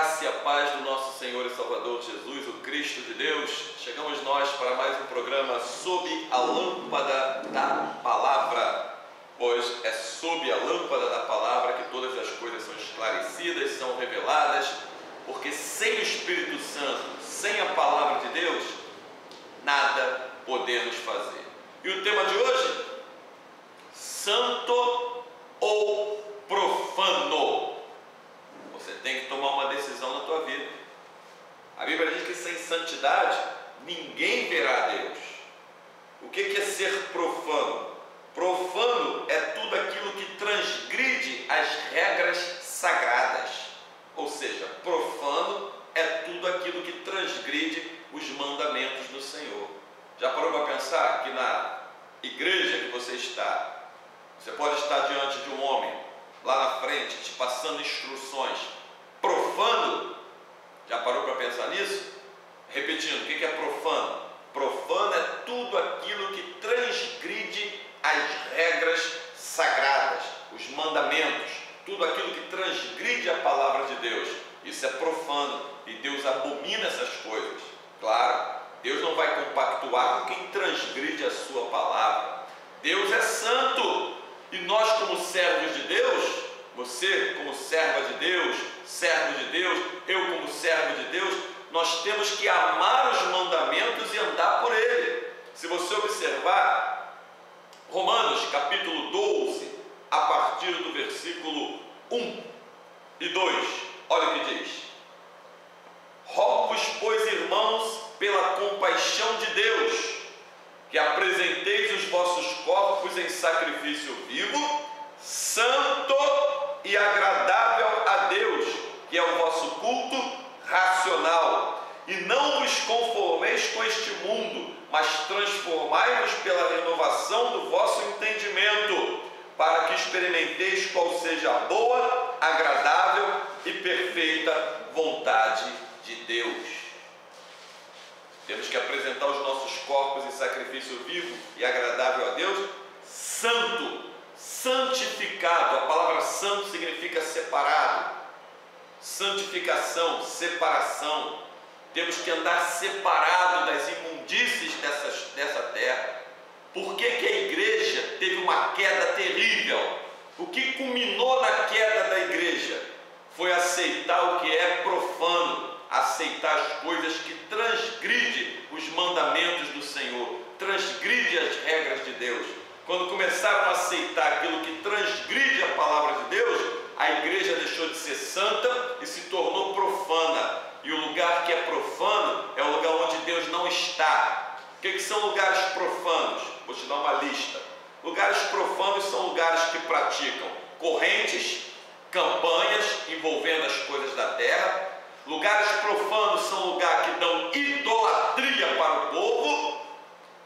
graça e a paz do nosso Senhor e Salvador Jesus, o Cristo de Deus. Chegamos nós para mais um programa sob a lâmpada da palavra, pois é sob a lâmpada da palavra que todas as coisas são esclarecidas, são reveladas, porque sem o Espírito Santo, sem a palavra de Deus, nada podemos fazer. E o tema de hoje? Santo ou profano? Você tem que tomar uma decisão na tua vida. A Bíblia diz que sem santidade ninguém verá a Deus. O que é ser profano? Profano é tudo aquilo que transgride as regras sagradas. Ou seja, profano é tudo aquilo que transgride os mandamentos do Senhor. Já parou para pensar que na igreja que você está, você pode estar diante de um homem lá na frente, te passando instruções, profano? Já parou para pensar nisso? Repetindo, o que é profano? Profano é tudo aquilo que transgride as regras sagradas, os mandamentos, tudo aquilo que transgride a palavra de Deus. Isso é profano e Deus abomina essas coisas. Claro, Deus não vai compactuar com quem transgride a sua palavra. Deus é santo. E nós, como servos de Deus, você como serva de Deus, servo de Deus, eu como servo de Deus, nós temos que amar os mandamentos e andar por ele. Se você observar Romanos capítulo 12, a partir do versículo 1 e 2, olha o que diz: rogo-vos, pois, irmãos, pela compaixão de Deus, que apresenteis os vossos corpos em sacrifício vivo, santo e agradável a Deus, que é o vosso culto racional. E não vos conformeis com este mundo, mas transformai-vos pela renovação do vosso entendimento, para que experimenteis qual seja a boa, agradável e perfeita vontade de Deus. Temos que apresentar os nossos corpos em sacrifício vivo e agradável a Deus, santo, santificado. A palavra santo significa separado, santificação, separação. Temos que andar separado das imundícies dessa terra. Por que a igreja teve uma queda terrível? O que culminou na queda da igreja foi aceitar o que é profano, aceitar as coisas que transgridem os mandamentos do Senhor, transgride as regras de Deus. Quando começaram a aceitar aquilo que transgride a palavra de Deus, a igreja deixou de ser santa e se tornou profana. E o lugar que é profano é o lugar onde Deus não está. O que são lugares profanos? Vou te dar uma lista. Lugares profanos são lugares que praticam correntes, campanhas envolvendo as coisas da terra. Lugares profanos são lugares que dão idolatria para o povo.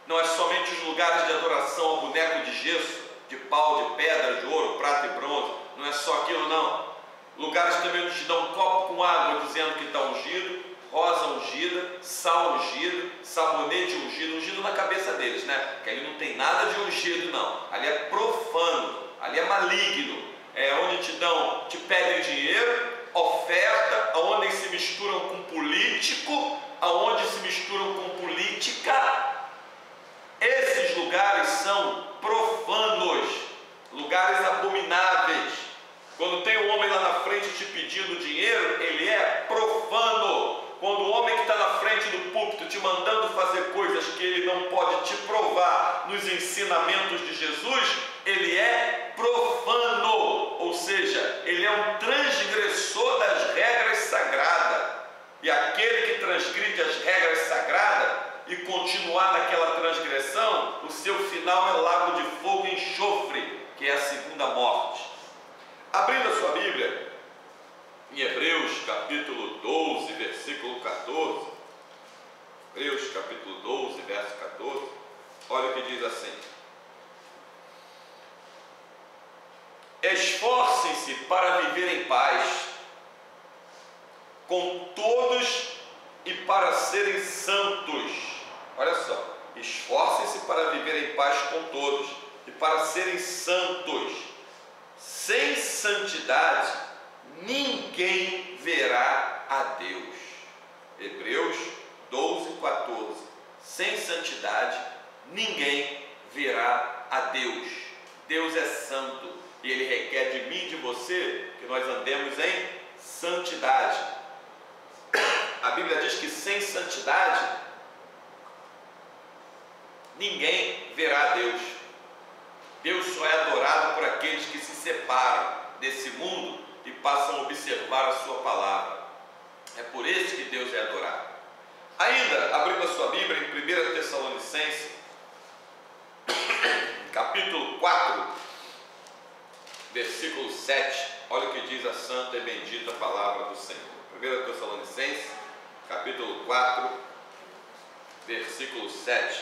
Não é somente os lugares de adoração ao boneco de gesso, de pau, de pedra, de ouro, prata e bronze. Não é só aquilo, não. Lugares também onde te dão um copo com água dizendo que está ungido, rosa ungida, sal ungido, sabonete ungido, ungido na cabeça deles, né? Porque ali não tem nada de ungido, não. Ali é profano, ali é maligno. É onde te pedem dinheiro, oferta, aonde se misturam com político, aonde se misturam com política. Esses lugares são profanos, lugares abomináveis. Quando tem um homem lá na frente te pedindo dinheiro, ele é profano. Quando o homem que está na frente do púlpito te mandando fazer coisas que ele não pode te provar nos ensinamentos de Jesus, ele é profano, ou seja, ele é um transgressor das regras sagradas. E aquele que transgride as regras sagradas e continuar naquela transgressão, o seu final é lago de fogo e enxofre, que é a segunda morte. Abrindo a sua Bíblia, em Hebreus capítulo 12, versículo 14, Hebreus capítulo 12, verso 14, olha o que diz assim: esforcem-se para viver em paz com todos e para serem santos. Olha só, esforcem-se para viver em paz com todos e para serem santos. Sem santidade ninguém verá a Hebreus 12:14. Sem santidade ninguém verá a Deus. Deus é santo e Ele requer de mim e de você que nós andemos em santidade. A Bíblia diz que sem santidade ninguém verá a Deus. Deus só é adorado por aqueles que se separam desse mundo e passam a observar a sua palavra. É por isso que Deus é adorado. Ainda, abrindo a sua Bíblia em 1 Tessalonicenses, capítulo 4, versículo 7, olha o que diz a santa e bendita palavra do Senhor. 1 Tessalonicenses, capítulo 4, versículo 7.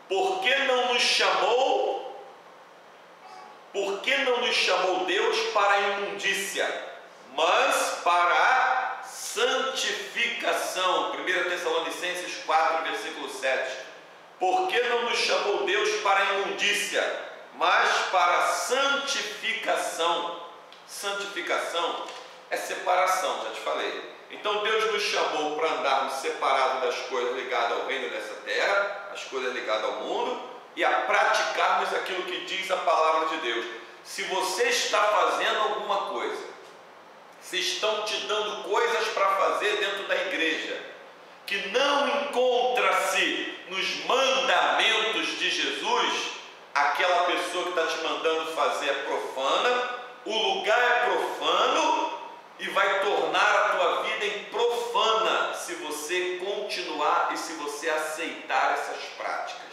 Por que não nos chamou Deus para a imundícia, mas para a santificação? 1 Tessalonicenses 4, versículo 7. Por que não nos chamou Deus para a imundícia, mas para a santificação? Santificação é separação, já te falei. Então Deus nos chamou para andarmos separados das coisas ligadas ao reino dessa terra, as coisas ligadas ao mundo, e a praticarmos aquilo que diz a palavra de Deus. Se você está fazendo alguma coisa, se estão te dando coisas para fazer dentro da igreja, que não encontra-se nos mandamentos de Jesus, aquela pessoa que está te mandando fazer é profana, o lugar é profano e vai tornar a tua vida em profana se você continuar e se você aceitar essas práticas.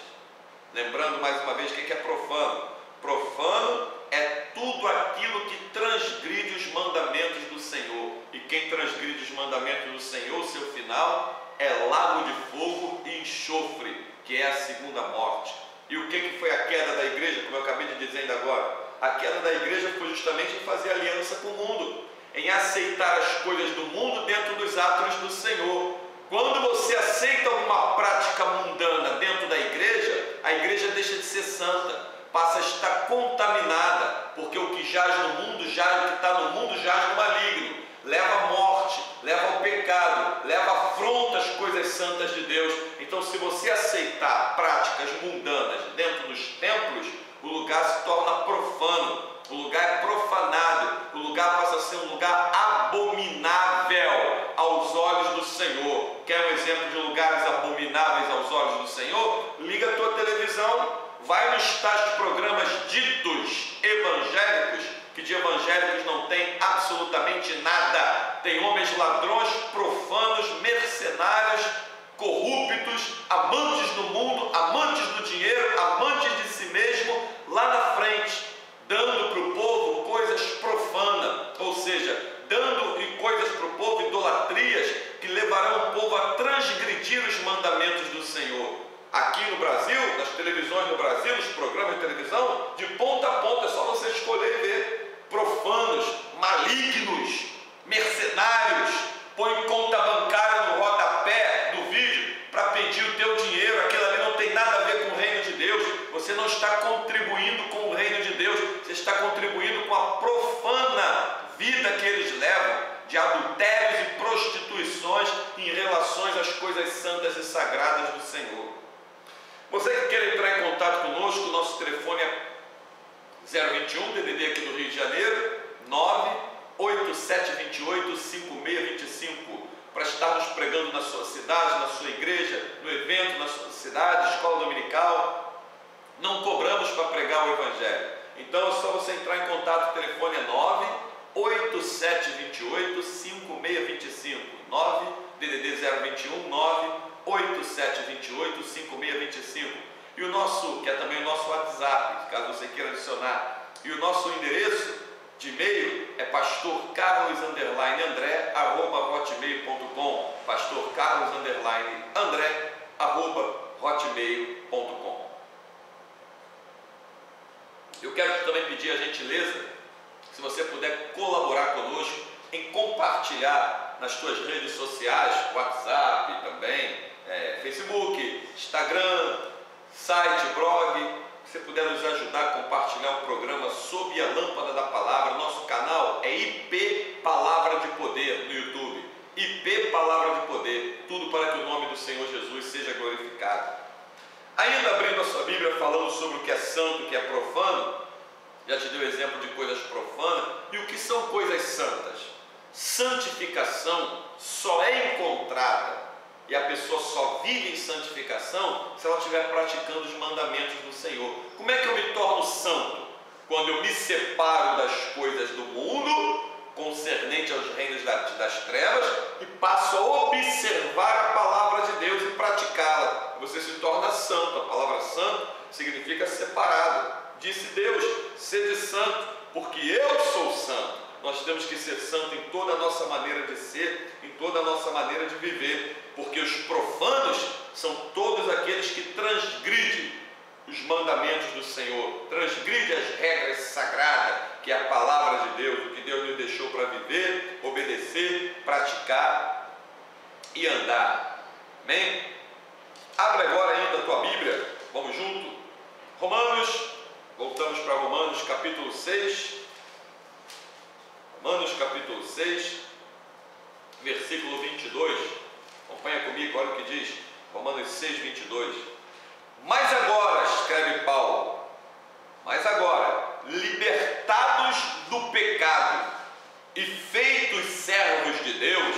Lembrando mais uma vez o que é profano. Profano é tudo aquilo que transgride os mandamentos do Senhor. E quem transgride os mandamentos do Senhor, seu final é lago de fogo e enxofre, que é a segunda morte. E o que foi a queda da igreja, como eu acabei de dizer ainda agora? A queda da igreja foi justamente em fazer aliança com o mundo, em aceitar as coisas do mundo dentro dos atos do Senhor. Quando você aceita alguma prática mundana dentro da igreja, a igreja deixa de ser santa, passa a estar contaminada, porque o que jaz no mundo, o que está no mundo jaz no maligno, leva à morte, leva ao pecado, leva à afronta às coisas santas de Deus. Então, se você aceitar práticas mundanas dentro dos templos, o lugar se torna profano, o lugar é profanado, o lugar passa a ser um lugar abominável aos olhos do Senhor. Quer um exemplo de lugares abomináveis aos olhos do Senhor? Liga a tua televisão, vai nos tais programas ditos evangélicos, que de evangélicos não tem absolutamente nada. Tem homens ladrões, profanos, mercenários, corruptos, amantes do mundo, amantes do dinheiro, amantes de si mesmo, lá na frente, dando para o povo coisas profanas, ou seja, dando coisas para o povo, idolatrias, que levarão o povo a transgredir os mandamentos do Senhor. Aqui no Brasil, nas televisões no Brasil, nos programas de televisão, de ponta a ponta, é só você escolher e ver. Profanos, malignos, mercenários, põe conta bancária no rodapé do vídeo para pedir o teu dinheiro. Aquilo ali não tem nada a ver com o reino de Deus. Você não está contribuindo com o reino de Deus, você está contribuindo com a profana vida que eles levam, de adultérios e prostituições em relações às coisas santas e sagradas do Senhor. Você que quer entrar em contato conosco, o nosso telefone é 021, DDD aqui do Rio de Janeiro, 98728-5625, para estarmos pregando na sua cidade, na sua igreja, no evento, na sua cidade, escola dominical. Não cobramos para pregar o Evangelho. Então é só você entrar em contato, o telefone é 98728-5625, 9DDD 021 98728-5625. E o nosso, que é também o nosso WhatsApp, caso você queira adicionar. E o nosso endereço de e-mail é pastorcarlos_andré@hotmail.com, pastorcarlos_andré@hotmail.com. Eu quero também pedir a gentileza, se você puder colaborar conosco em compartilhar nas suas redes sociais, WhatsApp também, Facebook, Instagram, site, blog. Se você puder nos ajudar a compartilhar o programa Sob a Lâmpada da Palavra, nosso canal é IP Palavra de Poder no YouTube. IP Palavra de Poder. Senhor Jesus seja glorificado. Ainda abrindo a sua Bíblia, falando sobre o que é santo, o que é profano, já te dei o exemplo de coisas profanas, e o que são coisas santas. Santificação só é encontrada e a pessoa só vive em santificação se ela estiver praticando os mandamentos do Senhor. Como é que eu me torno santo? Quando eu me separo das coisas do mundo, concernente aos reinos das trevas, e passo a observar a palavra de Deus e praticá-la. Você se torna santo. A palavra santo significa separado. Disse Deus: sede santo, porque eu sou santo. Nós temos que ser santo em toda a nossa maneira de ser, em toda a nossa maneira de viver, porque os profanos são todos aqueles que transgridem os mandamentos do Senhor, transgridem as regras sagradas, que é a palavra de Deus, o que Deus nos deixou para viver, obedecer, praticar e andar. Amém? Abre agora ainda a tua Bíblia, vamos junto. Romanos, voltamos para Romanos capítulo 6. Romanos capítulo 6, versículo 22, acompanha comigo, olha o que diz, Romanos 6, 22. Mas agora, escreve Paulo, mas agora, libertados do pecado e feitos servos de Deus,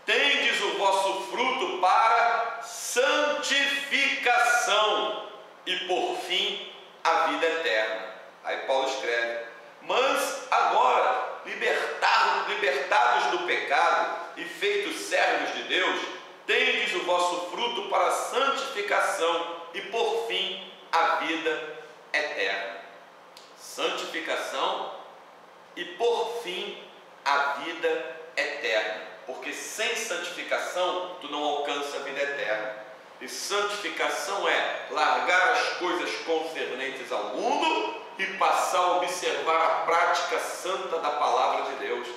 tendes o vosso fruto para santificação e por fim a vida eterna. Aí Paulo escreve, mas agora, libertados do pecado e feitos servos de Deus, tendes o vosso fruto para a santificação e por fim a vida eterna. Santificação e por fim a vida eterna, porque sem santificação tu não alcança a vida eterna. E santificação é largar as coisas concernentes ao mundo e passar a observar a prática santa da palavra de Deus.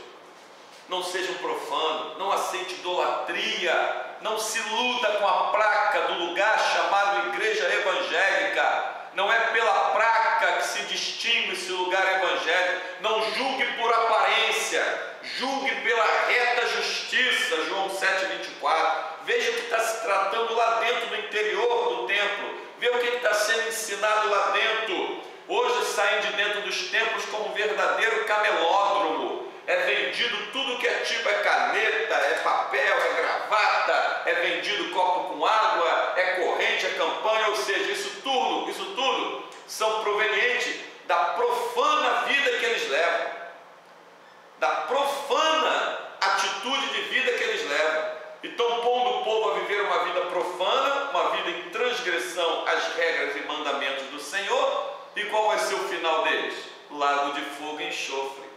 Não seja um profano, não aceite idolatria, não se iluda com a placa do lugar chamado igreja evangélica. Não é pela placa que se distingue esse lugar evangélico. Não julgue por aparência, julgue pela reta justiça, João 7,24. Veja o que está se tratando lá dentro do interior do templo, veja o que está sendo ensinado lá dentro. Hoje saem de dentro dos templos como um verdadeiro camelódromo. É vendido tudo que é tipo, é caneta, é papel, é gravata, é vendido copo com água, é corrente, é campanha, ou seja, isso tudo são provenientes da profana vida que eles levam, da profana atitude de vida que eles levam. E estão pondo o povo a viver uma vida profana, uma vida em transgressão às regras e mandamentos do Senhor. E qual vai ser o final deles? Lago de fogo e enxofre.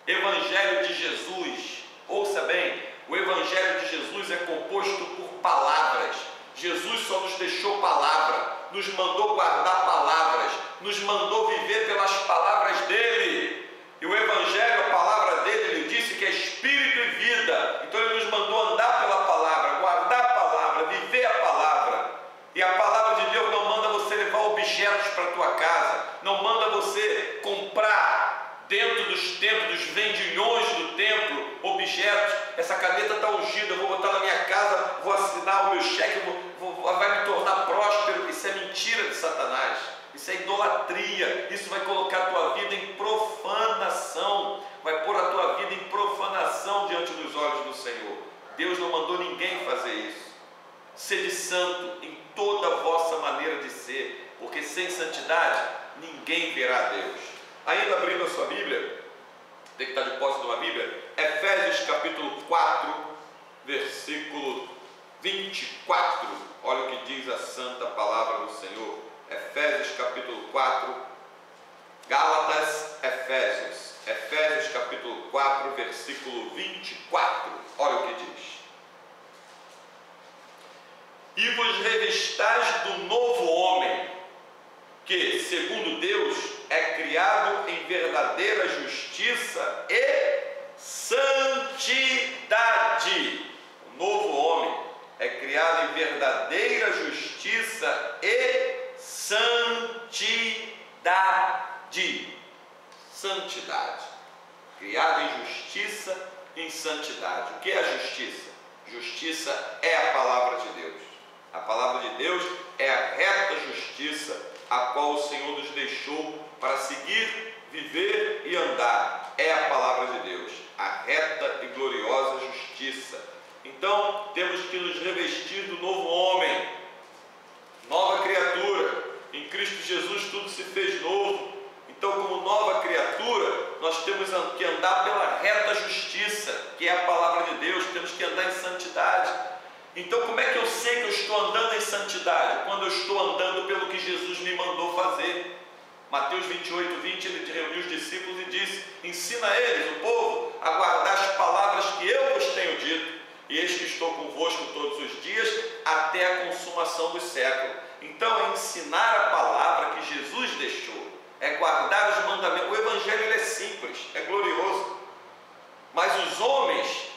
Evangelho de Jesus, ouça bem, o Evangelho de Jesus é composto por palavras. Jesus só nos deixou palavra, nos mandou guardar palavras, nos mandou viver pelas palavras dele. E o Evangelho, a palavra dele, ele disse que é espírito e vida. Então ele nos mandou andar pela palavra, guardar a palavra, viver a palavra. E a palavra de Deus não manda você levar objetos para a tua casa, não manda você comprar dentro dos templos, dos vendilhões do templo, objetos. Essa caneta está ungida, eu vou botar na minha casa, vou assinar o meu cheque, vai me tornar próspero. Isso é mentira de Satanás, isso é idolatria, isso vai colocar a tua vida em profanação, vai pôr a tua vida em profanação diante dos olhos do Senhor. Deus não mandou ninguém fazer isso. Sede santo em toda a vossa maneira de ser, porque sem santidade ninguém verá a Deus. Ainda abrindo a sua Bíblia, tem que estar de posse de uma Bíblia, Efésios capítulo 4, versículo 24, olha o que diz a santa palavra do Senhor. Efésios capítulo 4, Gálatas, Efésios capítulo 4, versículo 24, olha o que diz. E vos revistais do novo homem, que, segundo Deus, é criado em verdadeira justiça e santidade. O novo homem é criado em verdadeira justiça e santidade. Santidade. Criado em justiça e em santidade. O que é a justiça? Justiça é a palavra de Deus. palavra de Deus é a reta justiça, a qual o Senhor nos deixou para seguir, viver e andar. É a palavra de Deus, a reta e gloriosa justiça. Então, temos que nos revestir do novo homem, nova criatura. Em Cristo Jesus tudo se fez novo. Então, como nova criatura, nós temos que andar pela reta justiça, que é a palavra de Deus. Temos que andar em santidade. Então, como é que eu sei que eu estou andando em santidade? Quando eu estou andando pelo que Jesus me mandou fazer. Mateus 28, 20, ele reuniu os discípulos e disse: ensina eles, o povo, a guardar as palavras que eu vos tenho dito, e eis que estou convosco todos os dias, até a consumação dos séculos. Então, é ensinar a palavra que Jesus deixou, é guardar os mandamentos. O Evangelho ele é simples, é glorioso, mas os homens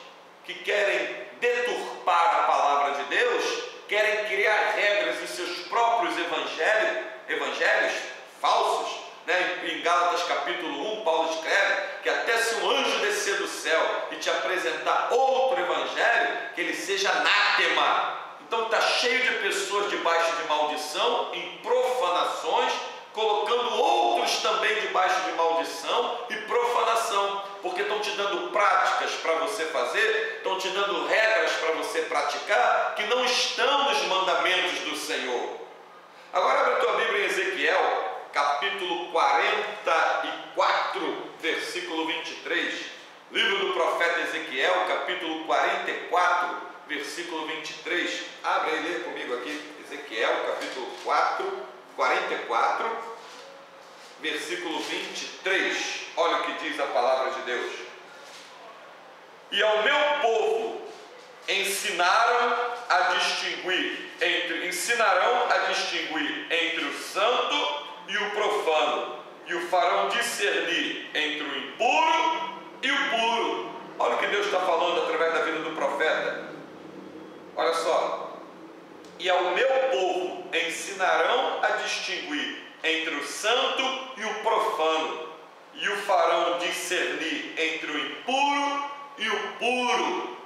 que querem deturpar a palavra de Deus, querem criar regras em seus próprios evangelhos falsos, né? Em Gálatas capítulo 1, Paulo escreve que até se um anjo descer do céu e te apresentar outro evangelho, que ele seja anátema. Então está cheio de pessoas debaixo de maldição, em profanações, colocando outros também debaixo de maldição e profanação, porque estão te dando práticas para você fazer, estão te dando regras para você praticar, que não estão nos mandamentos do Senhor. Agora abre a tua Bíblia em Ezequiel, capítulo 44, versículo 23. Livro do profeta Ezequiel, capítulo 44, versículo 23. Abre e lê comigo aqui, Ezequiel, capítulo 44, versículo 23. Olha o que diz a palavra de Deus. E ao meu povo ensinarão a distinguir entre o santo e o profano, e o farão discernir entre o impuro e o puro. Olha o que Deus está falando através da vida do profeta. Olha só. E ao meu povo ensinarão a distinguir entre o santo e o profano, e o farão discernir entre o impuro e o puro.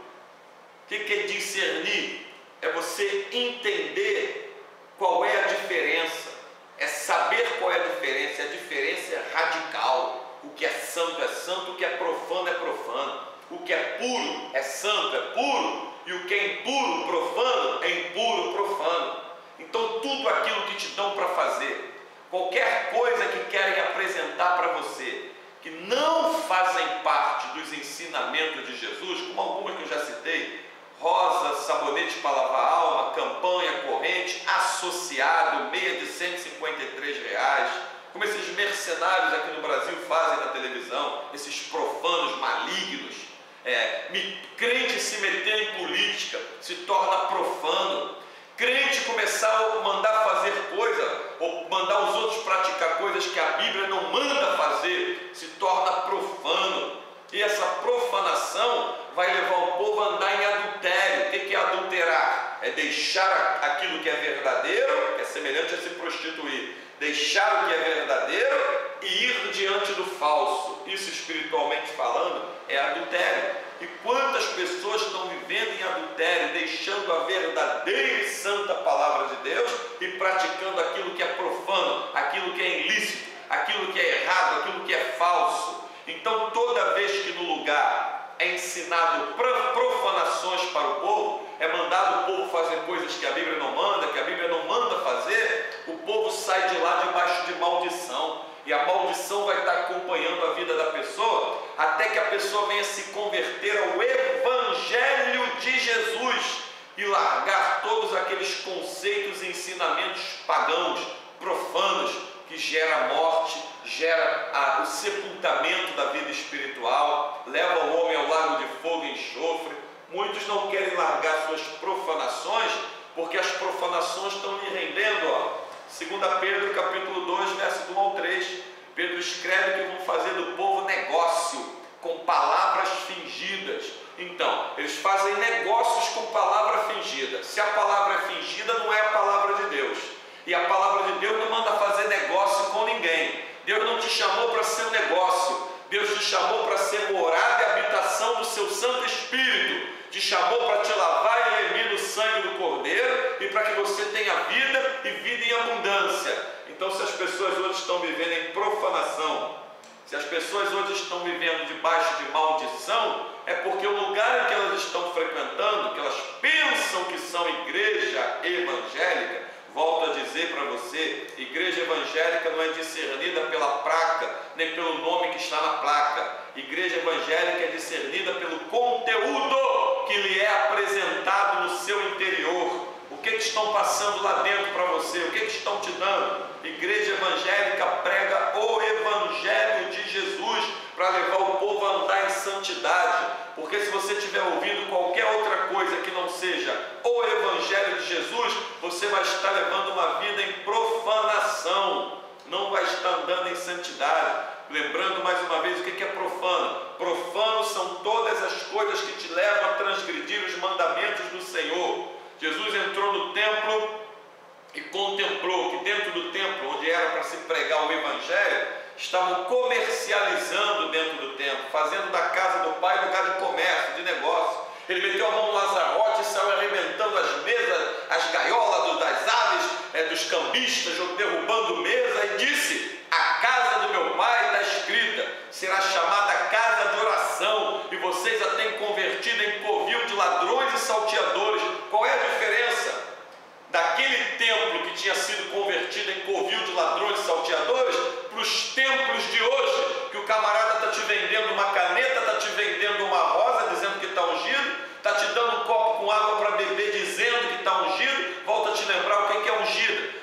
O que é discernir? É você entender qual é a diferença, é saber qual é a diferença. A diferença é radical. O que é santo, o que é profano, o que é puro é santo, é puro, e o que é impuro, profano, é impuro, profano. Então tudo aquilo que te dão para fazer, qualquer coisa que querem apresentar para você, que não fazem parte dos ensinamentos de Jesus, como algumas que eu já citei, rosa, sabonete para lavar a alma, campanha, corrente, associado, meia de R$153, como esses mercenários aqui no Brasil fazem na televisão, esses profanos malignos. Crente se meter em política se torna profano. Crente começar a mandar fazer coisa, ou mandar os outros praticar coisas que a Bíblia não manda fazer, se torna profano. E essa profanação vai levar o povo a andar em adultério. O que é adulterar? É deixar aquilo que é verdadeiro, que é semelhante a se prostituir, deixar o que é verdadeiro e ir diante do falso. Isso, espiritualmente falando, é adultério. E quantas pessoas estão vivendo em adultério, deixando a verdadeira e santa palavra de Deus e praticando aquilo que é profano, aquilo que é ilícito, aquilo que é errado, aquilo que é falso. Então, toda vez que no lugar é ensinado profanações para o povo, é mandado o povo fazer coisas que a Bíblia não manda, que a Bíblia não manda fazer, o povo sai de lá debaixo de maldição. E a maldição vai estar acompanhando a vida da pessoa, até que a pessoa venha se converter ao Evangelho de Jesus e largar todos aqueles conceitos e ensinamentos pagãos, profanos, que gera morte, gera o sepultamento da vida espiritual, leva o homem ao lago de fogo e enxofre. Muitos não querem largar suas profanações, porque as profanações estão lhe rendendo. 2 Pedro capítulo 2, verso 1 ao 3, Pedro escreve que vão fazer do povo negócio com palavras fingidas. Então, eles fazem negócios com palavra fingida. Se a palavra é fingida, não é a palavra de Deus. E a palavra de Deus não manda fazer negócio com ninguém. Deus não te chamou para ser um negócio. Deus te chamou para ser morada e habitação do seu Santo Espírito. Te chamou para te lavar e remir no sangue do Cordeiro e para que você tenha vida e vida em abundância. Então, se as pessoas hoje estão vivendo em profanação, se as pessoas hoje estão vivendo debaixo de maldição, é porque o lugar em que elas estão frequentando, que elas pensam que são igreja evangélica, volto a dizer para você, igreja evangélica não é discernida pela placa, nem pelo nome que está na placa. Igreja evangélica é discernida pelo conteúdo que lhe é apresentado no seu interior. O que estão passando lá dentro para você? O que estão te dando? Igreja evangélica prega o Evangelho de Jesus para levar o povo a andar em santidade. Porque se você estiver ouvindo qualquer outra coisa que não seja o Evangelho de Jesus, você vai estar levando uma vida em profanação, não vai estar andando em santidade. Lembrando mais uma vez o que é profano. Profano são todas as coisas que te levam a transgredir os mandamentos do Senhor. Jesus entrou no templo e contemplou que dentro do templo, onde era para se pregar o Evangelho, estavam comercializando dentro do templo, fazendo da casa do Pai lugar de comércio, de negócio. Ele meteu a mão no Lazarote e saiu arrebentando as mesas, as gaiolas das aves, dos cambistas, derrubando mesa, e disse: a casa do meu Pai, está escrita, será chamada casa de oração, e vocês a têm convertido em covil de ladrões e salteadores. Qual é a diferença daquele templo que tinha sido convertido em covil de ladrões e salteadores para os templos de hoje, que o camarada está te vendendo uma caneta, está te vendendo uma rosa dizendo que está ungido, está te dando um copo com água para beber dizendo que está ungido? Volta a te lembrar o que é ungida.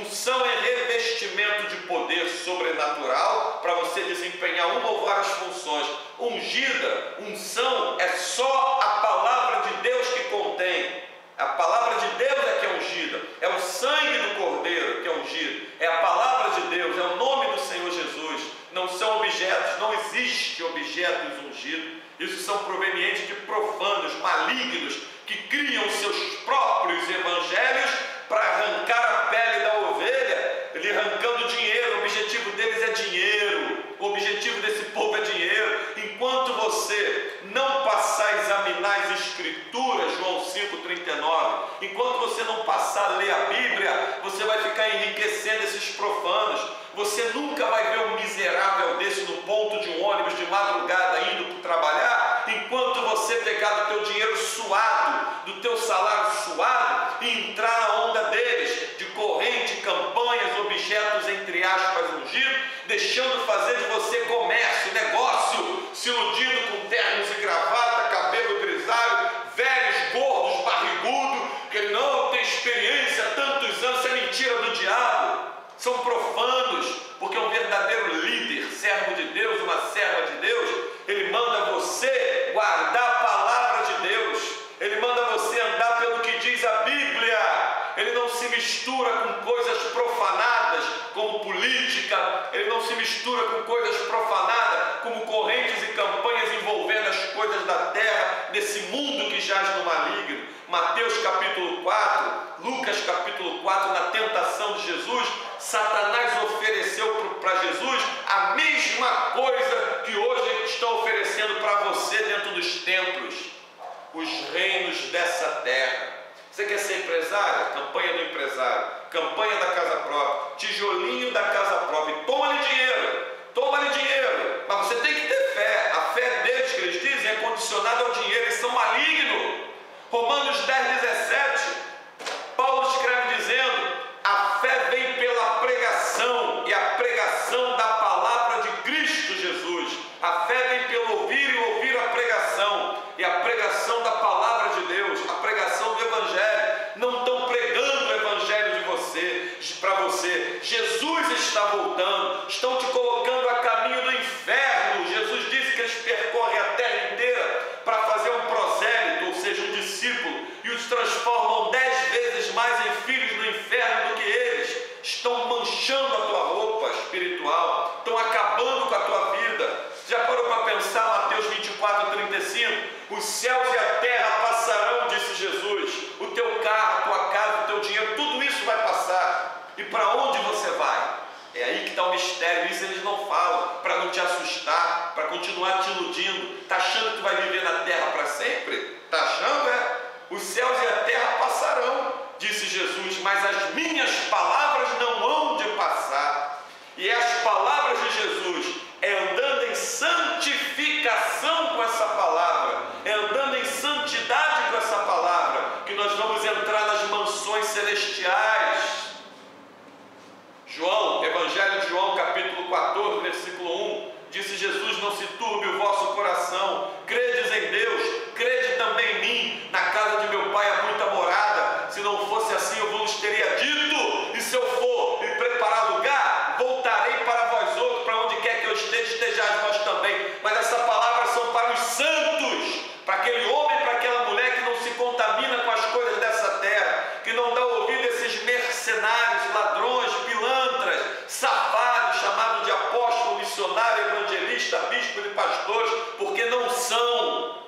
Unção é revestimento de poder sobrenatural para você desempenhar uma ou várias funções. Ungida, unção, é só a palavra de Deus que contém. A palavra de Deus é que é ungida, é o sangue do Cordeiro que é ungido, é a palavra de Deus, é o nome do Senhor Jesus. Não são objetos, não existe objetos ungidos. Isso são provenientes de profanos, malignos, que criam seus próprios evangelhos para arrancar a pele da ovelha, lhe arrancando dinheiro. O objetivo deles é dinheiro, o objetivo desse povo é dinheiro. Enquanto você não passar a examinar as Escrituras, João 5,39, enquanto você não passar a ler a Bíblia, você vai ficar enriquecendo esses profanos. Você nunca vai ver um miserável desse no ponto de um ônibus de madrugada indo para trabalhar, enquanto você pegar do teu dinheiro suado, do teu salário suado, e entrar na onda deles, de corrente, campanhas, objetos entre aspas ungidos, deixando fazer de você comércio, negócio, se iludindo com ternos e gravata, cabelo grisalho, velhos, gordos, barrigudos, que não tem experiência há tantos anos. Isso é mentira do diabo. São profanos, porque um verdadeiro líder, servo de Deus, uma serva de Deus, ele manda você guardar a palavra de Deus, ele manda você andar pelo que diz a Bíblia. Ele não se mistura com coisas profanadas, como política, ele não se mistura com coisas profanadas, como correntes e campanhas envolvendo as coisas da terra, desse mundo que jaz no maligno. Mateus capítulo 4, Lucas capítulo 4, na tentação de Jesus, Satanás ofereceu para Jesus a mesma coisa que hoje estão oferecendo para você dentro dos templos: os reinos dessa terra. Você quer ser empresário? Campanha do empresário, campanha da casa própria, tijolinho da casa própria, e toma-lhe dinheiro, mas você tem que ter fé. A fé deles, que eles dizem, é condicionada ao dinheiro. Eles são malignos. Romanos 10:17, Paulo escreve dizendo: a fé vem pela pregação, e a pregação da palavra de Cristo Jesus. A fé vem pelo ouvir, e ouvir a pregação, e a pregação da palavra de Deus, a pregação do Evangelho. Não estão pregando o Evangelho para você. Jesus está voltando, estão te colocando a caminho do inferno. Jesus disse que eles percorrem a terra inteira para fazer um prosélito, ou seja, um discípulo, e os transformam 10 vezes mais em filhos do inferno do que eles. Estão manchando a tua roupa espiritual, estão acabando com a tua vida. Já parou para pensar Mateus 24:35? Os céus e a terra passarão, disse Jesus. O teu carro, a tua casa, o teu dinheiro, tudo isso vai passar. E para onde você vai? É aí que está o mistério. Isso eles não falam, para não te assustar, para continuar te iludindo. Está achando que vai viver na terra para sempre? Está achando? Os céus e a terra passarão. disse Jesus, mas as minhas palavras não hão de passar. E as palavras de Jesus é andando em santificação com essa palavra, é andando em santidade com essa palavra, que nós vamos entrar nas mansões celestiais. João, Evangelho de João, capítulo 14, versículo 1, disse Jesus, não se turbe o vosso coração, credes em Deus, crede também em mim, na casa de meu Pai há muita morada, se não fosse assim eu vos teria dito, e se eu for e preparar lugar, voltarei para vós outros, para onde quer que eu esteja, estejais vós também. Mas essa palavra são para os santos, para aquele homem, para aquela mulher que não se contamina com as coisas dessa terra, que não dá ouvido a esses mercenários, ladrões, pilantras, safados, chamados de apóstolo, missionário, evangelista, bispo e pastores, porque não são,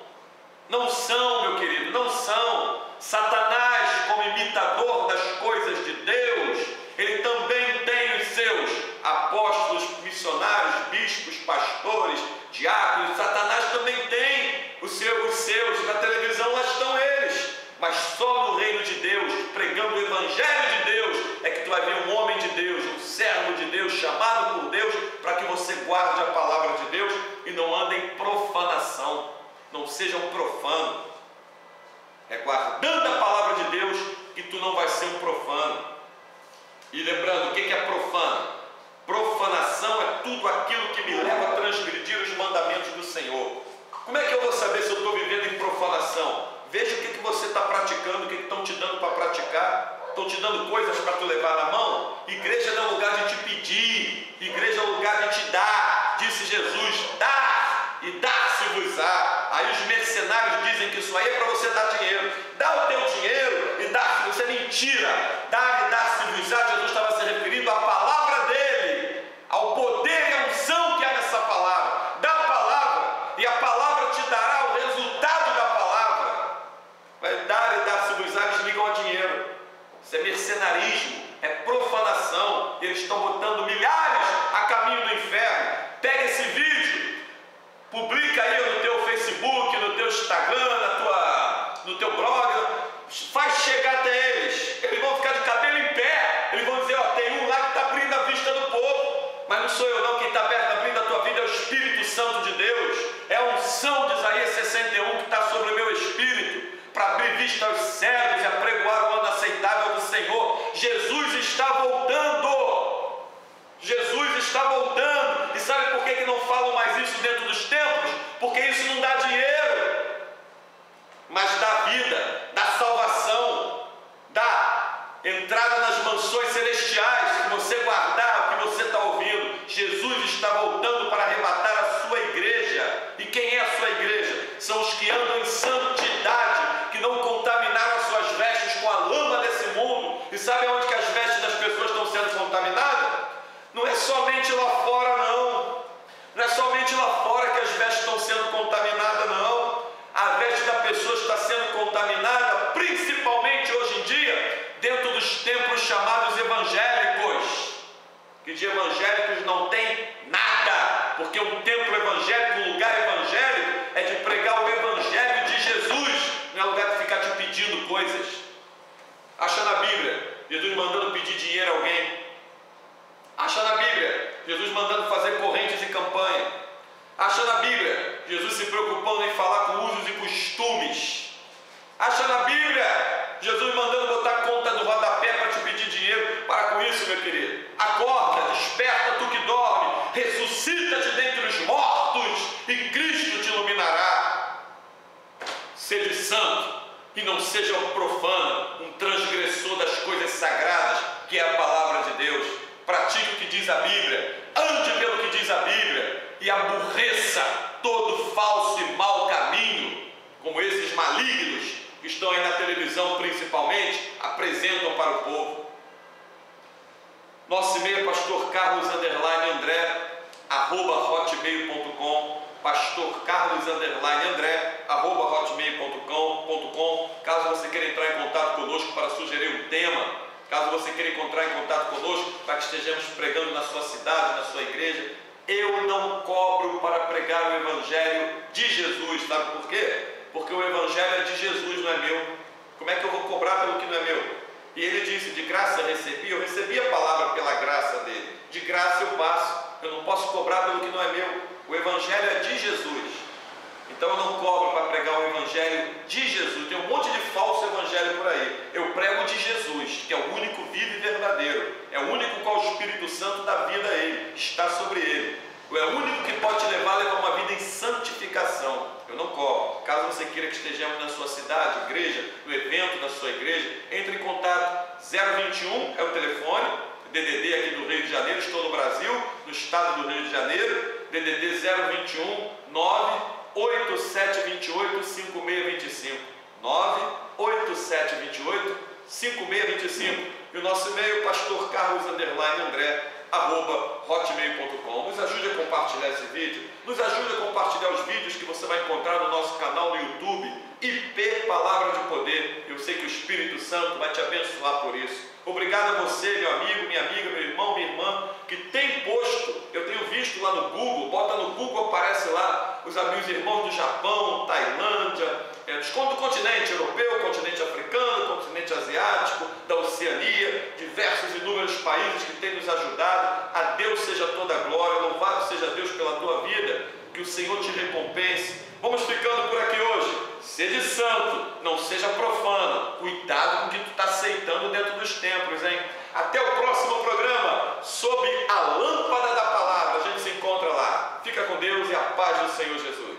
meu querido, não são. Satanás, como imitador das coisas de Deus, ele também tem os seus apóstolos, missionários, bispos, pastores, diáconos. Satanás também tem os seus, na televisão lá estão eles, mas só no reino de Deus, pregando o evangelho de Deus, é que tu vai ver um homem de Deus, um servo de Deus, chamado por Deus, para que você guarde a palavra de Deus e não ande em profanação, não seja um profano. É guardando a palavra de Deus que tu não vai ser um profano. E lembrando, o que é profano? Profanação é tudo aquilo que me leva a transgredir os mandamentos do Senhor. Como é que eu vou saber se eu estou vivendo em profanação? Veja o que você está praticando, o que estão te dando para praticar. Estão te dando coisas para tu levar na mão? Igreja não é lugar de te pedir, igreja é lugar de te dar. Disse Jesus, dá e dar-se-vos-á. Aí os mercenários dizem que isso aí é para você dar dinheiro. Dá o teu dinheiro e dá-se, isso é mentira. Dar e dar-se-vos-á, Jesus estava se referindo à palavra dele, ao poder e à unção que há nessa palavra. Dá a palavra e a palavra te dará o resultado da palavra. Vai dar e dar-se-vos-á, eles ligam a dinheiro. Isso é mercenarismo, é profanação. Eles estão botando milhares a caminho do inferno. Pega esse vídeo, publica aí no teu Facebook, no teu Instagram, no teu blog, faz chegar até eles. Eles vão ficar de cabelo em pé. Eles vão dizer, ó, tem um lá que está abrindo a vista do povo. Mas não sou eu não, quem está abrindo a tua vida é o Espírito Santo de Deus. É a unção de Isaías 61 que está sobre o meu espírito, para abrir vista aos cegos e apregoar o ano aceitável do Senhor. Jesus está voltando. Jesus está voltando. E sabe por que não falam mais isso dentro dos templos? Porque isso não dá dinheiro, mas dá vida, dá salvação, dá entrada nas mansões celestiais. Se você guardar o que você está ouvindo, Jesus está voltando para arrebatar a sua igreja. E quem é a sua igreja? São os que andam em santidade, que não contaminaram as suas vestes com a lama desse mundo. E sabe aonde que as vestes das pessoas estão sendo contaminadas? Não é somente lá fora, não. Não é somente lá fora que as vestes estão sendo contaminadas, não. A veste da pessoa está sendo contaminada, principalmente hoje em dia, dentro dos templos chamados evangélicos. Que de evangélicos não tem nada, porque um templo evangélico, um lugar evangélico, é de pregar o evangelho de Jesus, não é lugar de ficar te pedindo coisas. Acha na Bíblia Jesus mandando pedir dinheiro a alguém? Acha na Bíblia Jesus mandando fazer correntes e campanha? Acha na Bíblia Jesus se preocupando em falar com usos e costumes? Acha na Bíblia Jesus mandando botar conta do rodapé para te pedir dinheiro? Para com isso, meu querido. Acorda, desperta tu que dorme, ressuscita de dentre os mortos e Cristo te iluminará. Seja santo e não seja um profano, um transgressor das coisas sagradas, que é a palavra de Deus. Pratique o que diz a Bíblia, ande pelo que diz a Bíblia e aborreça todo falso e mau caminho, como esses malignos que estão aí na televisão principalmente, apresentam para o povo. Nosso e-mail é pastorcarlos_andré @hotmail.com, pastorcarlos_andré @hotmail.com. Caso você queira entrar em contato conosco para sugerir um tema, caso você queira entrar em contato conosco para que estejamos pregando na sua cidade, na sua igreja, eu não cobro para pregar o evangelho de Jesus. Sabe por quê? Porque o evangelho é de Jesus, não é meu. Como é que eu vou cobrar pelo que não é meu? E ele disse: de graça eu recebi a palavra pela graça dele, de graça eu passo, eu não posso cobrar pelo que não é meu. O evangelho é de Jesus, então eu não cobro para pregar o evangelho de Jesus. Tem um monte de falso evangelho por aí. Eu prego de Jesus, que é o único vivo e verdadeiro, é o único qual o Espírito Santo dá vida a ele, está sobre ele, é o único que pode te levar a levar uma vida em santificação. Eu não cobro. Caso você queira que estejamos na sua cidade, igreja, no evento da sua igreja, entre em contato. 021 é o telefone, DDD aqui do Rio de Janeiro, estou no Brasil, no estado do Rio de Janeiro, DDD 021 98728 5625, 98728 5625, e o nosso e-mail pastorcarlos_andré@hotmail.com. Nos ajude a compartilhar esse vídeo, nos ajude a compartilhar os vídeos que você vai encontrar no nosso canal no YouTube, IP Palavra de Poder. Eu sei que o Espírito Santo vai te abençoar por isso. Obrigado a você, meu amigo, minha amiga, meu irmão, minha irmã, que tem posto, eu tenho visto lá no Google, bota no Google, aparece lá os amigos irmãos do Japão, Tailândia, do continente europeu, continente africano, continente asiático, da Oceania, diversos e inúmeros países que têm nos ajudado. A Deus seja toda a glória, louvado seja Deus pela tua vida, que o Senhor te recompense. Vamos ficando por aqui hoje. Seja santo, não seja profano. Cuidado com o que tu está aceitando dentro dos templos, hein? Até o próximo programa, sob a lâmpada da palavra. A gente se encontra lá. Fica com Deus e a paz do Senhor Jesus.